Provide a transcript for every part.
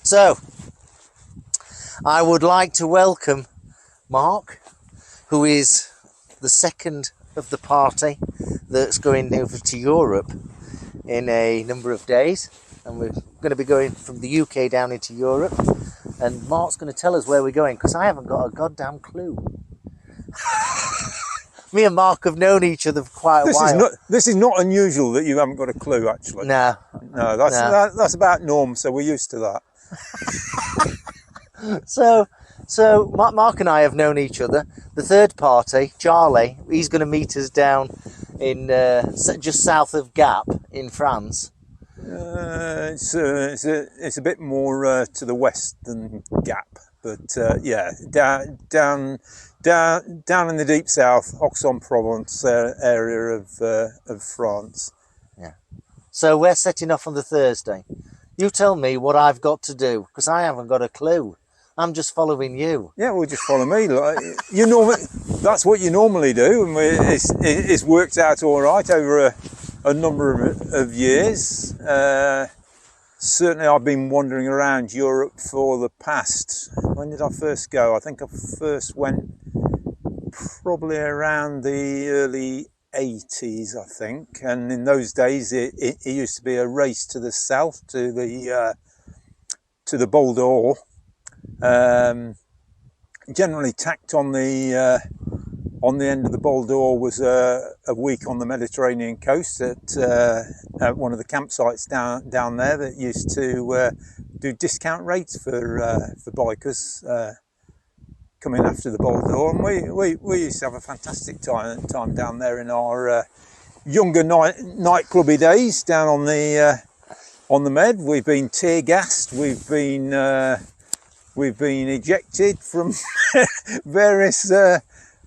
So, I would like to welcome Mark, who is the second of the party that's going over to Europe in a number of days. And we're going to be going from the UK down into Europe. And Mark's going to tell us where we're going, because I haven't got a goddamn clue. Me and Mark have known each other for quite a while. This is not unusual that you haven't got a clue, actually. No. No, that's about norm, so we're used to that. So Mark and I have known each other. The third party, Charlie, he's going to meet us down in just south of Gap in France. It's a bit more to the west than Gap, but yeah, down in the deep south, Aix-en-Provence area of France. Yeah. So we're setting off on the Thursday. You tell me what I've got to do, because I haven't got a clue. I'm just following you. Yeah, well, just follow me. Like, that's what you normally do, and it's worked out all right over a number of years. Certainly, I've been wandering around Europe for the past. When did I first go? I think I first went probably around the early 80s, I think. And in those days, it used to be a race to the south, to the Bol d'Or. Generally tacked on the end of the Bol d'Or was a week on the Mediterranean coast at one of the campsites down there that used to do discount rates for bikers coming after the Bol d'Or, and we used to have a fantastic time down there in our younger nightclubby days down on the Med. We've been tear gassed, we've been ejected from various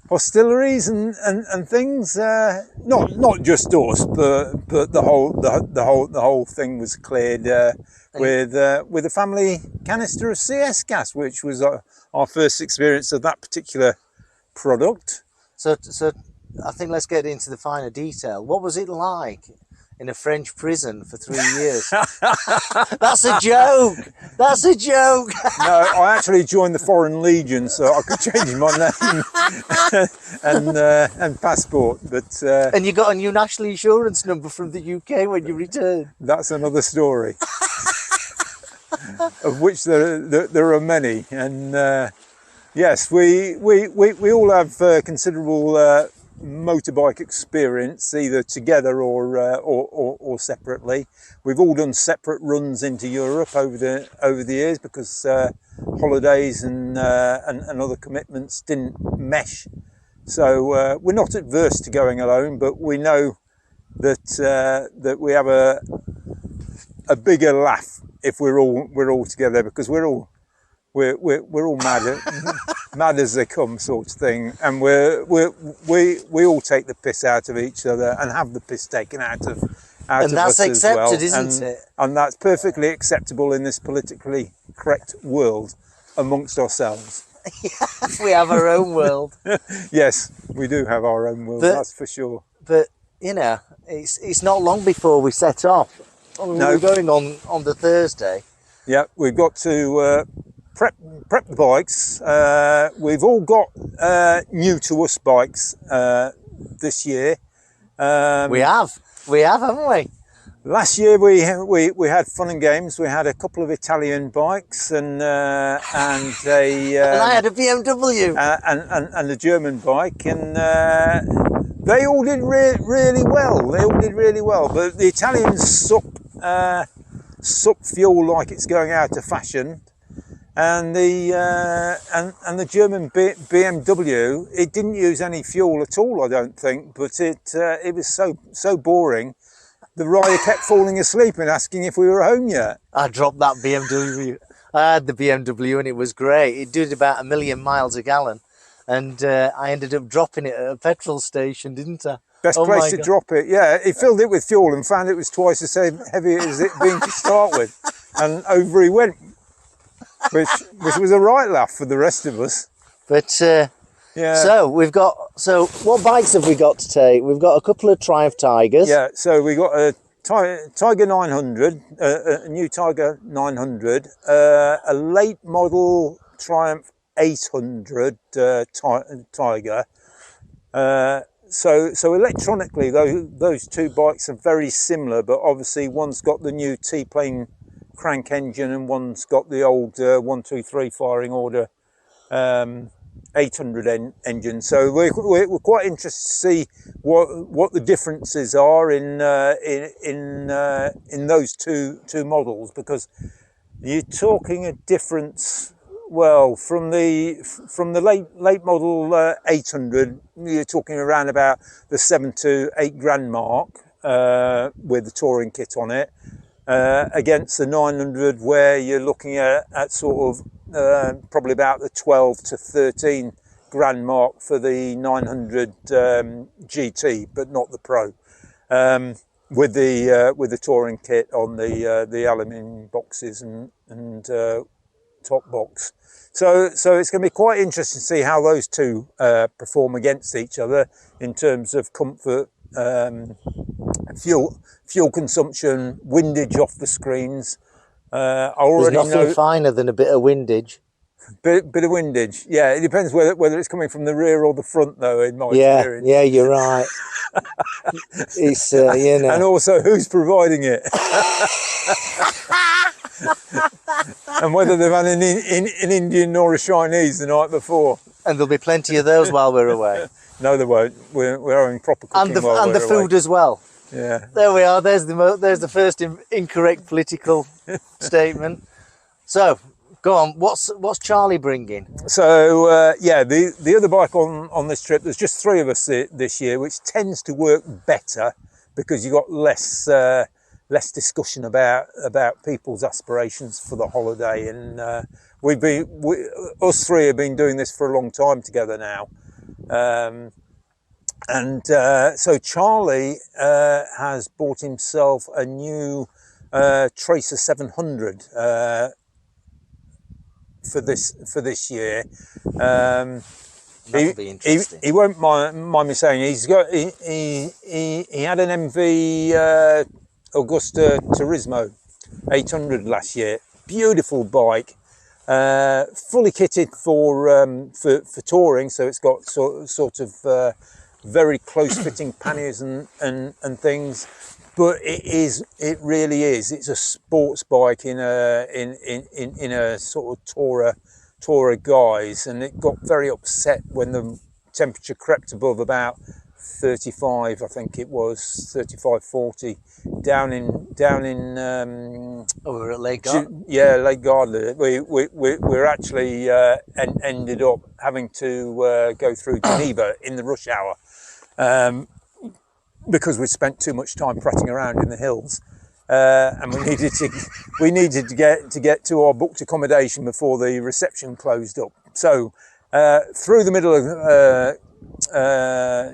hostilleries and things. Not just us, but the whole thing was cleared with a family canister of CS gas, which was our first experience of that particular product. So I think let's get into the finer detail. What was it like in a French prison for 3 years? That's a joke. That's a joke. No, I actually joined the Foreign Legion, so I could change my name and passport. But and you got a new national insurance number from the UK when you returned. That's another story, of which there are many. And yes, we all have considerable motorbike experience, either together or separately. We've all done separate runs into Europe over the years, because holidays and other commitments didn't mesh. So we're not adverse to going alone, but we know that we have a bigger laugh if we're all together, because we're all mad as they come, sort of thing, and we all take the piss out of each other and have the piss taken out of and that's us accepted, as well. isn't it? And that's perfectly acceptable in this politically correct world amongst ourselves. We have our own world. Yes, we do have our own world, that's for sure. But you know, it's not long before we set off. We're going on the Thursday. Yeah, we've got to prep the bikes. We've all got new to us bikes this year. We have, haven't we? Last year we had fun and games. We had a couple of Italian bikes and a and I had a BMW and a German bike, and they all did really well. They all did really well. But the Italians suck fuel like it's going out of fashion. And the German BMW, it didn't use any fuel at all, I don't think, but it was so boring. The rider kept falling asleep and asking if we were home yet. I dropped that BMW. I had the BMW and it was great. It did about 1 million miles a gallon, and I ended up dropping it at a petrol station, didn't I? Best place to drop it. Yeah, he filled it with fuel and found it was twice as heavy as it being to start with, and over he went. Which was a right laugh for the rest of us. But yeah. So what bikes have we got to take? We've got a couple of Triumph Tigers. Yeah. So we got a Tiger 900, a new Tiger 900, a late model Triumph 800 Tiger. So electronically, those two bikes are very similar, but obviously one's got the new T-plane crank engine and one's got the old 123 firing order 800 engine. So we're quite interested to see what the differences are in those two models, because you're talking a difference. Well, from the late model 800, you're talking around about the 7 to 8 grand mark with the touring kit on it, against the 900, where you're looking at sort of probably about the 12 to 13 grand mark for the 900 GT, but not the Pro, with the touring kit on the aluminium boxes and top box. So it's going to be quite interesting to see how those two perform against each other in terms of comfort, fuel consumption, windage off the screens. There's nothing finer than a bit of windage. Bit of windage, yeah. It depends whether it's coming from the rear or the front, though. In my experience, yeah, you're right. It's you know, and also who's providing it, and whether they've had an Indian or a Chinese the night before. And there'll be plenty of those while we're away. No, there won't. We're having proper cooking and the food as well. Yeah. There we are. There's the first incorrect political statement. So, go on. What's Charlie bringing? So yeah, the other bike on this trip. There's just 3 of us this year, which tends to work better because you got less discussion about people's aspirations for the holiday. And us 3 have been doing this for a long time together now. So Charlie has bought himself a new Tracer 700 for this year. That'll be interesting. He won't mind me saying he had an MV Augusta Turismo 800 last year. Beautiful bike, fully kitted for touring. So it's got sort of very close fitting panniers and things. But it really is. It's a sports bike in a sort of tourer guise, and it got very upset when the temperature crept above about 35. I think it was 35, 40 down in. We're at Lake Garda. Yeah, Lake Garda. We're actually ended up having to go through Geneva in the rush hour. Because we spent too much time prattling around in the hills, and we needed to get to our booked accommodation before the reception closed up. So through the middle of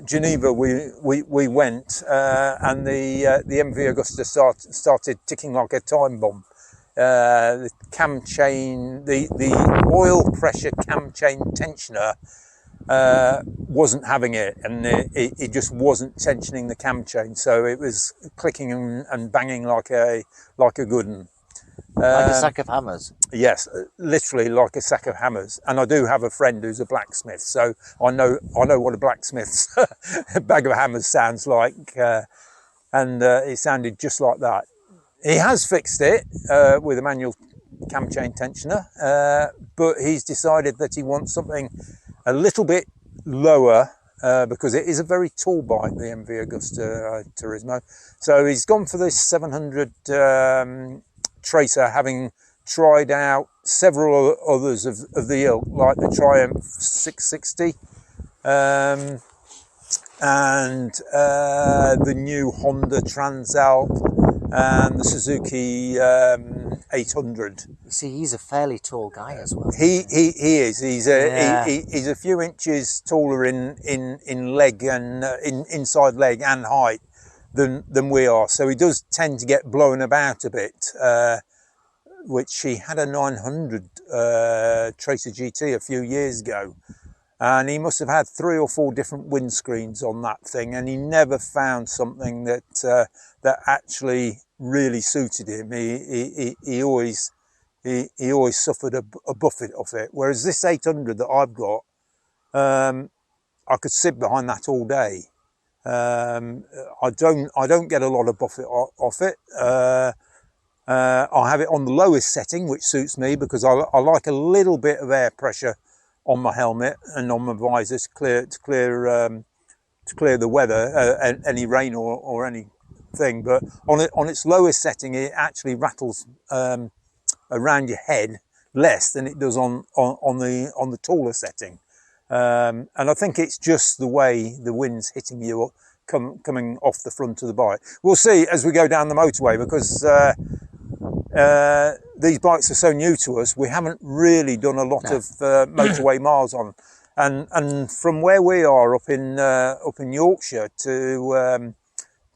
Geneva we went, and the MV Augusta started ticking like a time bomb. The cam chain, the oil pressure cam chain tensioner wasn't having it, and it just wasn't tensioning the cam chain, so it was clicking and banging like a good one. Like a sack of hammers. Yes, literally like a sack of hammers. And I do have a friend who's a blacksmith, so I know what a blacksmith's bag of hammers sounds like, and it sounded just like that. He has fixed it with a manual cam chain tensioner, but he's decided that he wants something a little bit lower, because it is a very tall bike, the MV Augusta Turismo. So he's gone for this 700 Tracer, having tried out several others of the ilk, like the Triumph 660 and the new Honda Transalp and the Suzuki 800. You see, he's a fairly tall guy as well. He is. He's a few inches taller in leg and inside leg and height than we are. So he does tend to get blown about a bit. Which he had a 900 Tracer GT a few years ago, and he must have had 3 or 4 different windscreens on that thing, and he never found something that that actually really suited him. He always suffered a buffet of it. Whereas this 800 that I've got, I could sit behind that all day. I don't get a lot of buffet off it. I have it on the lowest setting, which suits me because I like a little bit of air pressure on my helmet and on my visor to clear the weather, any rain or anything. But on its lowest setting, it actually rattles around your head less than it does on the taller setting. And I think it's just the way the wind's hitting you coming off the front of the bike. We'll see as we go down the motorway, because these bikes are so new to us. We haven't really done a lot of motorway miles on, and from where we are up in Yorkshire to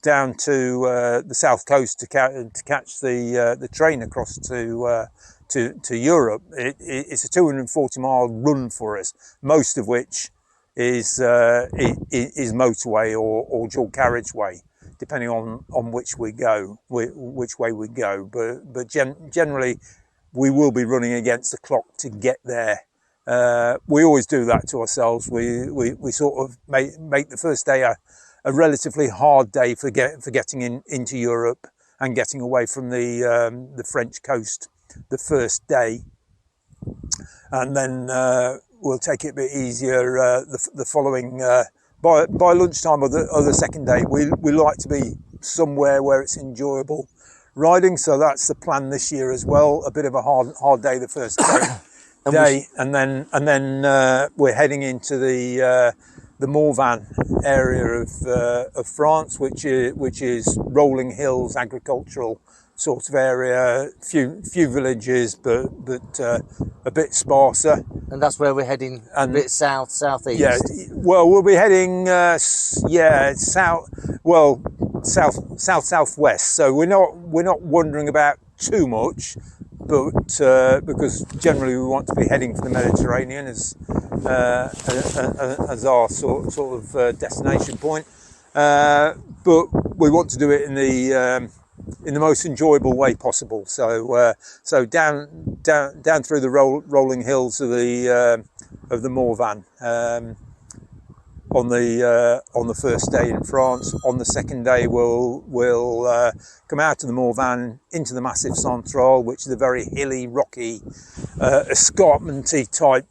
down to the south coast to catch the train across to Europe, it's a 240-mile run for us, most of which is motorway or dual carriageway, depending on which way we go. But generally, we will be running against the clock to get there. We always do that to ourselves. We sort of make the first day a relatively hard day for getting into Europe and getting away from the French coast the first day, and then we'll take it a bit easier the following by lunchtime of the second day. We like to be somewhere where it's enjoyable riding, so that's the plan this year as well. A bit of a hard day the first day, and then we're heading into the Morvan area of France, which is rolling hills, agricultural sort of area, few villages, but a bit sparser. And that's where we're heading, a bit southeast. Yeah, well, we'll be heading southwest. So we're not wandering about too much, but because generally we want to be heading for the Mediterranean as our sort of destination point. But we want to do it in the most enjoyable way possible. So down through the rolling hills of the Morvan on the first day in France. On the second day, we'll come out of the Morvan into the Massif Central, which is a very hilly, rocky, escarpmenty type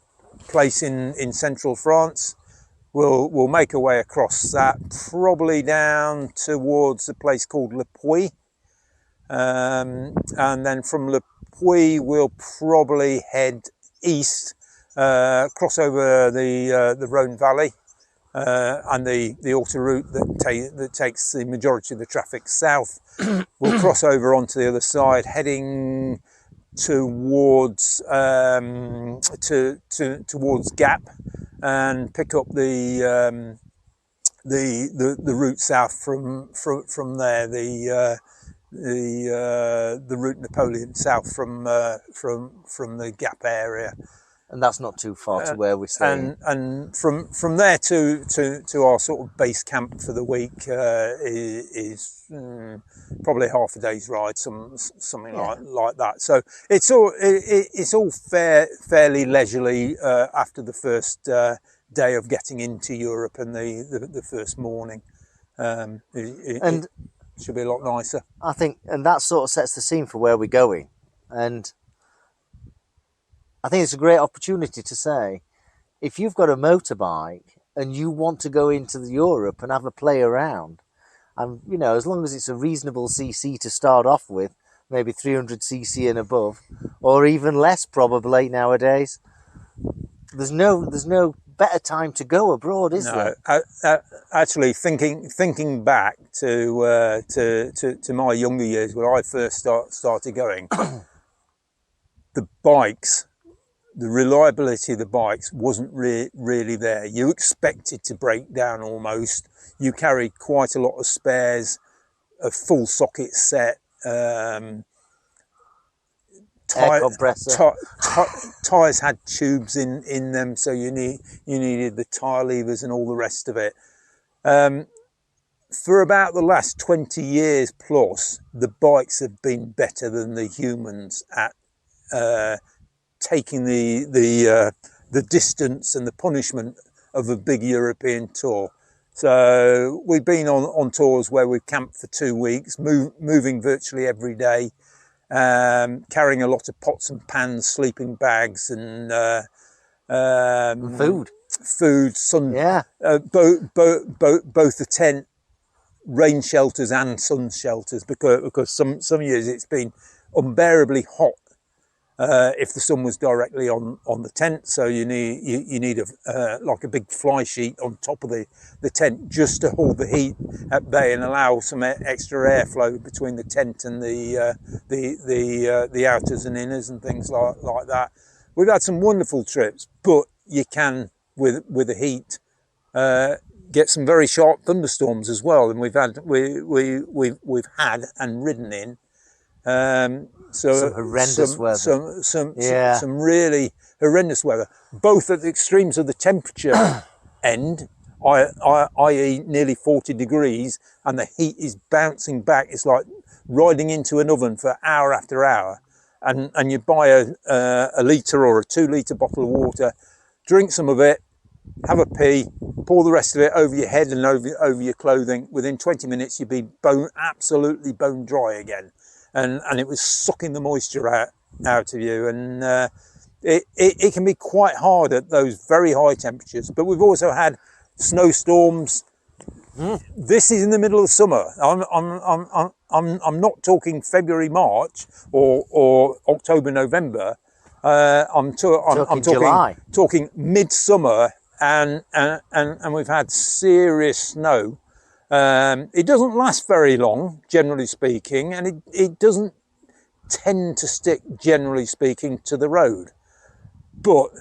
place in central France. We'll make our way across that, probably down towards a place called Le Puy. And then from Le Puy, we'll probably head east, cross over the Rhone Valley, and the autoroute that takes the majority of the traffic south. We'll cross over onto the other side, heading towards towards Gap, and pick up the route south from there. The route Napoleon south from the Gap area, and that's not too far to where we're staying. And from there to our sort of base camp for the week is probably half a day's ride, something like that. So it's all fairly leisurely after the first day of getting into Europe and the first morning. It should be a lot nicer, I think, and that sort of sets the scene for where we're going. And I think it's a great opportunity to say, if you've got a motorbike and you want to go into Europe and have a play around, and as long as it's a reasonable cc to start off with, maybe 300 cc and above, or even less probably nowadays, there's no better time to go abroad, is there? Actually, thinking back to my younger years when I first started going, the reliability of the bikes wasn't really there. You expected to break down almost. You carried quite a lot of spares, a full socket set, air compressor. Tyres had tubes in them, so you needed the tyre levers and all the rest of it. For about the last 20 years plus, the bikes have been better than the humans at taking the distance and the punishment of a big European tour. So we've been on tours where we've camped for 2 weeks, moving virtually every day, carrying a lot of pots and pans, sleeping bags, and Food, sun, yeah. both the tent, rain shelters and sun shelters, because some years it's been unbearably hot if the sun was directly on the tent, so you need like a big fly sheet on top of the tent just to hold the heat at bay and allow some extra airflow between the tent and the outers and inners and things like that. We've had some wonderful trips, but you can with the heat get some very sharp thunderstorms as well, and we've had and ridden in Some horrendous weather. Some really horrendous weather, both at the extremes of the temperature end, i.e. nearly 40 degrees, and the heat is bouncing back. It's like riding into an oven for hour after hour, and you buy a litre or a 2 litre bottle of water, drink some of it, have a pee, pour the rest of it over your head and over your clothing. Within 20 minutes you'd be absolutely bone dry again, and it was sucking the moisture out of you, and it can be quite hard at those very high temperatures. But we've also had snowstorms. This is in the middle of summer. I'm not talking February, March, or October, November. I'm talking midsummer, and we've had serious snow. It doesn't last very long, generally speaking, and it doesn't tend to stick, generally speaking, to the road. But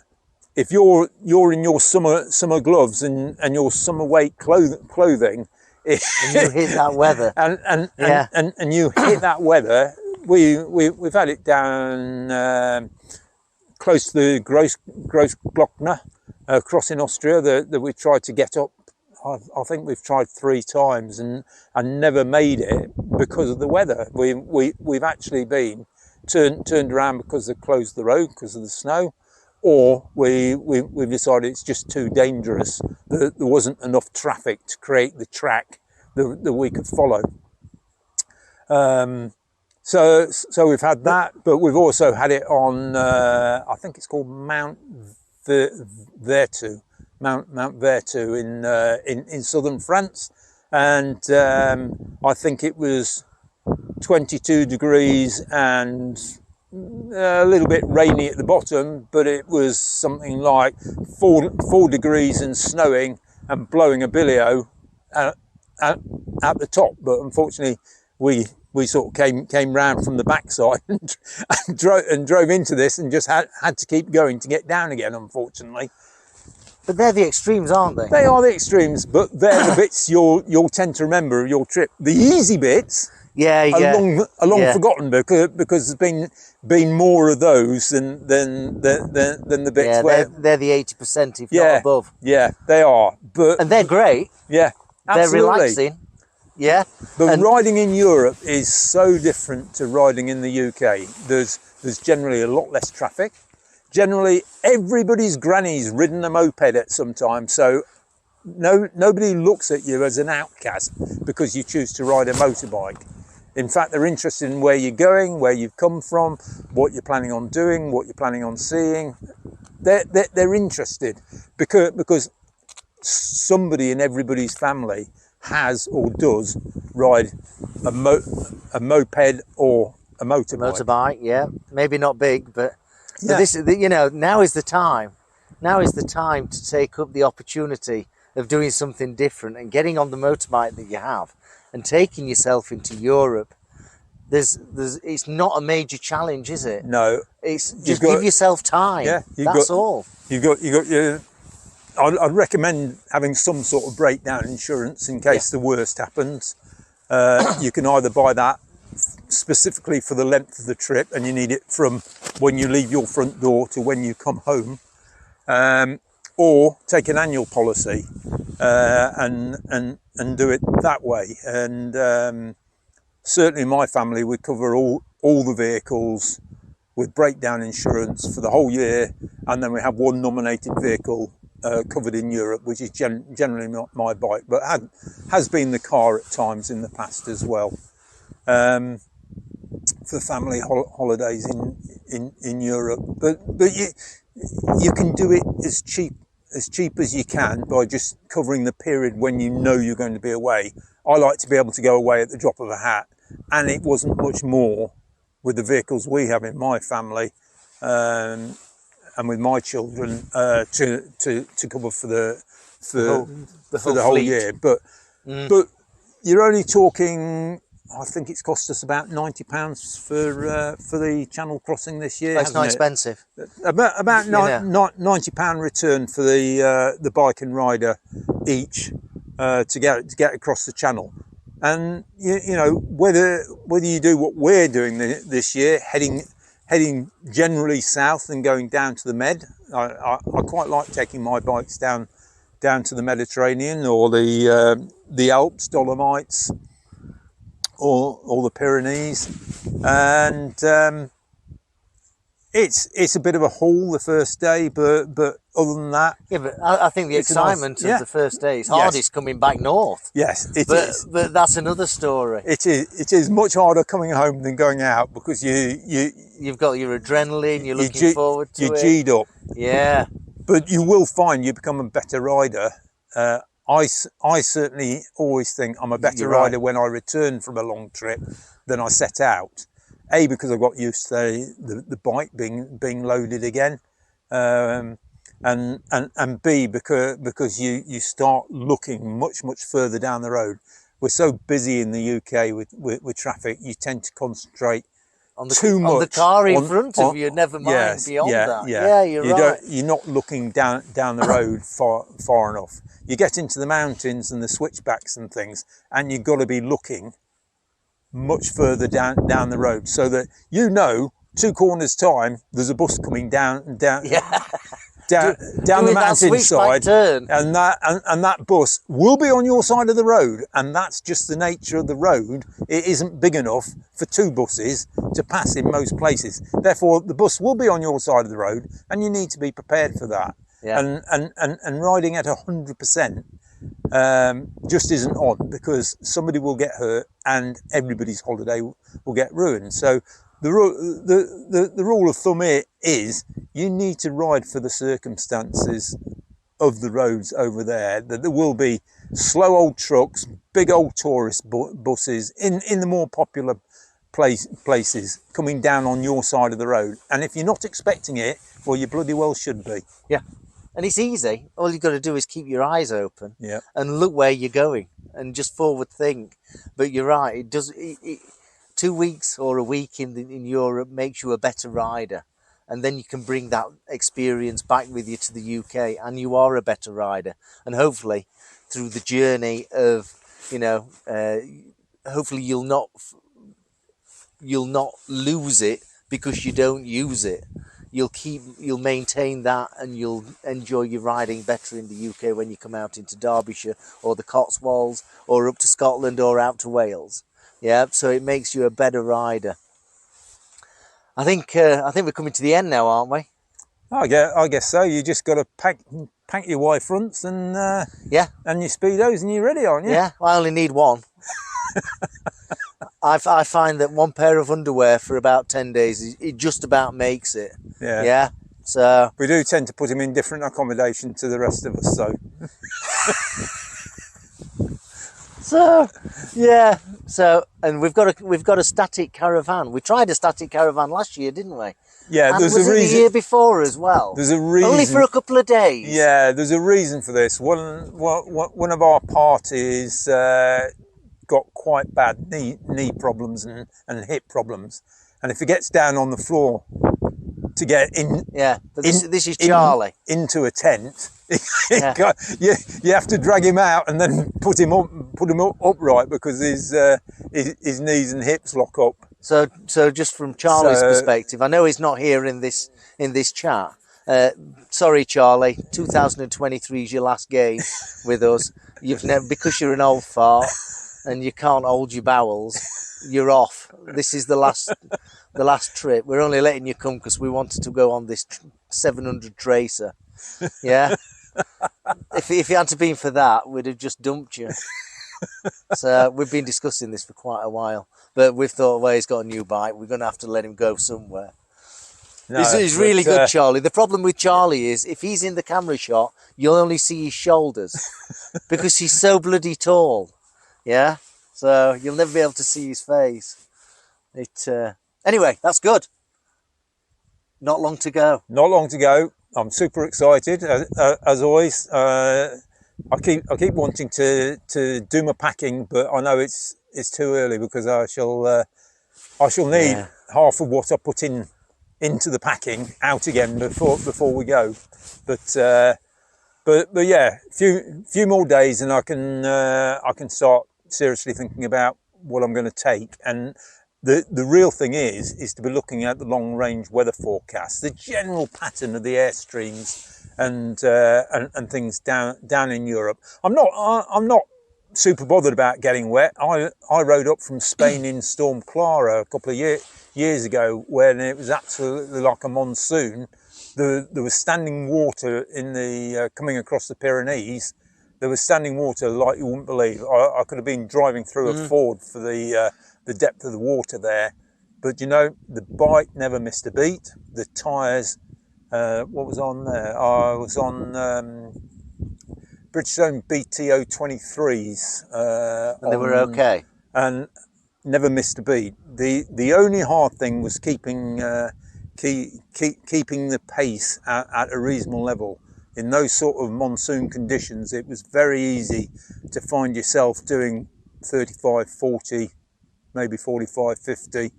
if you're in your summer gloves and your summer weight clothing, and you hit that weather, and you hit that weather, we've had it down close to the Großglockner, across in Austria, that we tried to get up. I think we've tried 3 times and never made it because of the weather. We've actually been turned around because they closed the road because of the snow, or we've decided it's just too dangerous. There wasn't enough traffic to create the track that we could follow. So we've had that, but we've also had it on, I think it's called Mount Vertu in southern France, and I think it was 22 degrees and a little bit rainy at the bottom, but it was something like 4 degrees and snowing and blowing a billy-o at the top. But unfortunately we sort of came round from the backside and drove into this and just had to keep going to get down again, unfortunately. But they're the extremes, aren't they? They are the extremes, but they're the bits you'll tend to remember of your trip. The easy bits are long forgotten, because there's been more of those than the bits where they're the 80%, if not above. Yeah, they are. And they're great. Yeah, absolutely. They're relaxing. Yeah. But riding in Europe is so different to riding in the UK. There's generally a lot less traffic. Generally, everybody's granny's ridden a moped at some time, so nobody looks at you as an outcast because you choose to ride a motorbike. In fact, they're interested in where you're going, where you've come from, what you're planning on doing, what you're planning on seeing. They're interested because somebody in everybody's family has or does ride a moped or a motorbike. Yeah, maybe not big, but this, now is the time. Now is the time to take up the opportunity of doing something different and getting on the motorbike that you have and taking yourself into Europe. It's not a major challenge, is it? No. It's just give yourself time. Yeah, that's all. You've got your. I'd recommend having some sort of breakdown insurance in case the worst happens. You can either buy that specifically for the length of the trip, and you need it from when you leave your front door to when you come home, or take an annual policy and do it that way. And certainly my family, we cover all the vehicles with breakdown insurance for the whole year, and then we have one nominated vehicle covered in Europe, which is generally not my bike, but has been the car at times in the past as well, for family holidays in Europe. But you can do it as cheap as you can by just covering the period when you know you're going to be away. I like to be able to go away at the drop of a hat, and it wasn't much more with the vehicles we have in my family, and with my children, to cover for the whole year. But you're only talking, I think it's cost us about £90 for the Channel crossing this year. That's not expensive. About £90 return for the bike and rider each to get across the Channel. And you know, whether you do what we're doing this year, heading generally south and going down to the Med. I quite like taking my bikes down to the Mediterranean, or the Alps, Dolomites, or the Pyrenees, and it's a bit of a haul the first day, but other than that, yeah. But I think the excitement of the first day is hardest coming back north. Yes, it is. But that's another story. It is much harder coming home than going out, because you've got your adrenaline. You're looking forward to it. You're G'd up. Yeah. But you will find you become a better rider. I certainly always think I'm a better rider when I return from a long trip than I set out. A, because I got used to the bike being loaded again, and B, because you start looking much further down the road. We're so busy in the UK with traffic, you tend to concentrate too much on the car in front of you. Never mind beyond that. Yeah, you're right. You're not looking down the road far enough. You get into the mountains and the switchbacks and things, and you've got to be looking much further down the road, so that 2 corners time there's a bus coming down the mountainside, and that bus will be on your side of the road, and that's just the nature of the road. It isn't big enough for 2 buses to pass in most places. Therefore, the bus will be on your side of the road, and you need to be prepared for that. And riding at 100% just isn't on, because somebody will get hurt and everybody's holiday will get ruined. So the rule of thumb is you need to ride for the circumstances of the roads over there. That there will be slow old trucks, big old tourist buses in the more popular places coming down on your side of the road, and if you're not expecting it, well, you bloody well should be. Yeah. And it's easy. All you've got to do is keep your eyes open and look where you're going and just forward think. But you're right, it does. 2 weeks or a week in Europe makes you a better rider, and then you can bring that experience back with you to the UK, and you are a better rider. And hopefully, through the journey of, hopefully you'll not lose it because you don't use it. You'll maintain that, and you'll enjoy your riding better in the UK when you come out into Derbyshire or the Cotswolds or up to Scotland or out to Wales. Yeah, so it makes you a better rider. I think we're coming to the end now, aren't we? I guess so. You just got to pack your Y fronts and and your speedos, and you're ready, aren't you? Yeah, well, I only need one. I find that one pair of underwear for about 10 days, it just about makes it. Yeah. So we do tend to put him in different accommodation to the rest of us. And we've got a static caravan. We tried a static caravan last year, didn't we? Yeah, and there's was a reason. The year before as well. There's a reason. Only for a couple of days. Yeah, there's a reason for this. One of our parties got quite bad knee problems and hip problems, and if he gets down on the floor to get in, but this is Charlie into a tent, you have to drag him out and then put him upright, because his knees and hips lock up. So just from Charlie's So- perspective, I know he's not here in this chat. Sorry, Charlie. 2023 is your last game with us. You've never, because you're an old fart and you can't hold your bowels. You're off. This is the last trip. We're only letting you come because we wanted to go on this 700 tracer. Yeah. If it hadn't been for that, we'd have just dumped you. So we've been discussing this for quite a while, but we've thought, well, he's got a new bike. We're going to have to let him go somewhere. No, He's really good, Charlie. The problem with Charlie is if he's in the camera shot, you'll only see his shoulders because he's so bloody tall. Yeah, so you'll never be able to see his face. Anyway, that's good. Not long to go. Not long to go. I'm super excited as always. I keep wanting to do my packing, but I know it's too early because I shall need half of what I put into the packing out again before we go. But yeah, few more days and I can start seriously thinking about what I'm going to take. And the real thing is to be looking at the long range weather forecast, the general pattern of the airstreams and things down in Europe. I'm not super bothered about getting wet. I rode up from Spain in Storm Clara a couple of years ago when it was absolutely like a monsoon. There was standing water in the coming across the Pyrenees. There was standing water like you wouldn't believe. I could have been driving through a ford for the depth of the water there. But you know, the bike never missed a beat. The tyres, what was on there? I was on Bridgestone BTO 23s. And they were okay. And never missed a beat. The only hard thing was keeping the pace at a reasonable level. In those sort of monsoon conditions, it was very easy to find yourself doing 35, 40, maybe 45, 50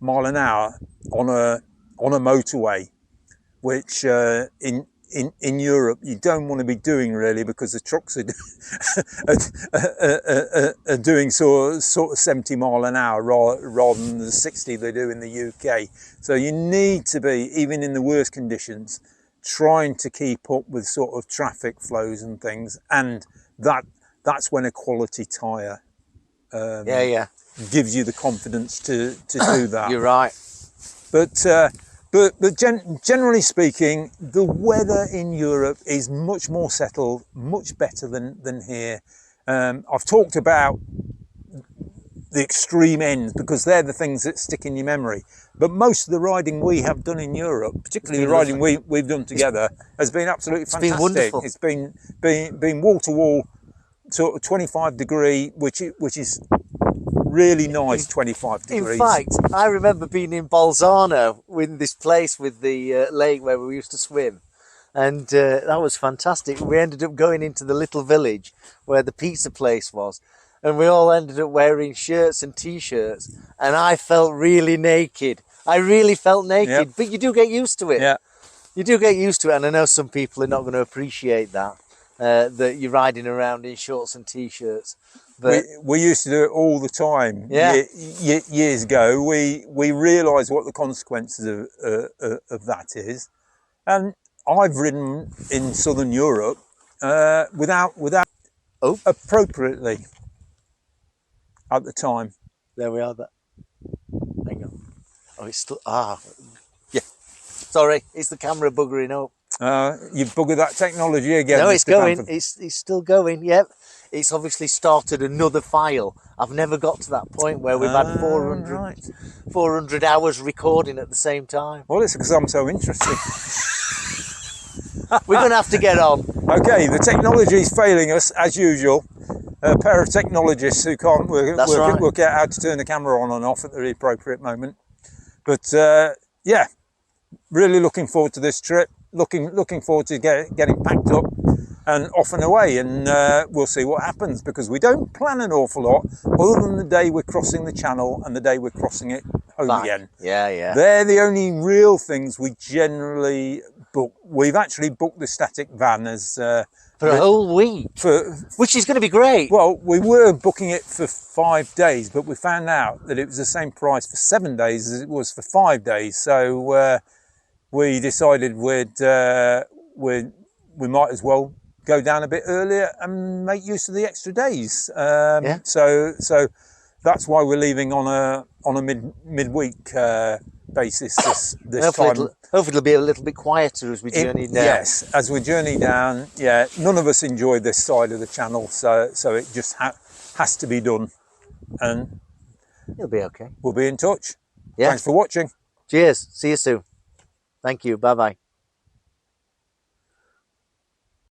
mile an hour on a motorway, which in Europe you don't want to be doing really, because the trucks are doing sort of 70 mile an hour rather than the 60 they do in the UK. So you need to be, even in the worst conditions, trying to keep up with sort of traffic flows and things, and that's when a quality tyre gives you the confidence to do that. You're right. But generally speaking, the weather in Europe is much more settled, much better than here. I've talked about the extreme ends because they're the things that stick in your memory. But most of the riding we have done in Europe, particularly the riding we've done together, has been absolutely fantastic. Been wonderful. It's been wall to wall, sort of 25 degree, which is really nice. 25 degrees. In fact, I remember being in Bolzano in this place with the lake where we used to swim, and that was fantastic. We ended up going into the little village where the pizza place was, and we all ended up wearing shirts and t-shirts, and I felt really naked. I really felt naked. Yep. But you do get used to it. Yeah. You do get used to it, and I know some people are not going to appreciate that, that you're riding around in shorts and t-shirts. But we used to do it all the time. Yeah. Years ago, we realised what the consequences of that is, and I've ridden in Southern Europe without appropriately at the time. There we are. Hang on. Oh, it's still yeah. Sorry, it's the camera buggering up. You've buggered that technology again. No, it's Mr. going. Bamford. It's still going. Yep. It's obviously started another file. I've never got to that point where we've had 400 hours recording at the same time. Well, it's because I'm so interested. We're going to have to get on. Okay, the technology is failing us as usual. A pair of technologists who can't work out how to turn the camera on and off at the appropriate moment. But yeah, really looking forward to this trip. Looking forward to getting packed up and off and away, and we'll see what happens, because we don't plan an awful lot other than the day we're crossing the channel and the day we're crossing it home again. Yeah. They're the only real things we generally booked. We've actually booked the static van as For a whole week, which is going to be great. Well, we were booking it for 5 days, but we found out that it was the same price for 7 days as it was for 5 days. So we decided we might as well go down a bit earlier and make use of the extra days. Yeah. So that's why we're leaving on a midweek basis this hopefully time. Hopefully it'll be a little bit quieter as we journey down. Yes, as we journey down. Yeah, none of us enjoyed this side of the channel, so it just has to be done, and It'll be okay. we'll be in touch. Yeah. Thanks for watching. Cheers. See you soon. Thank you. Bye bye.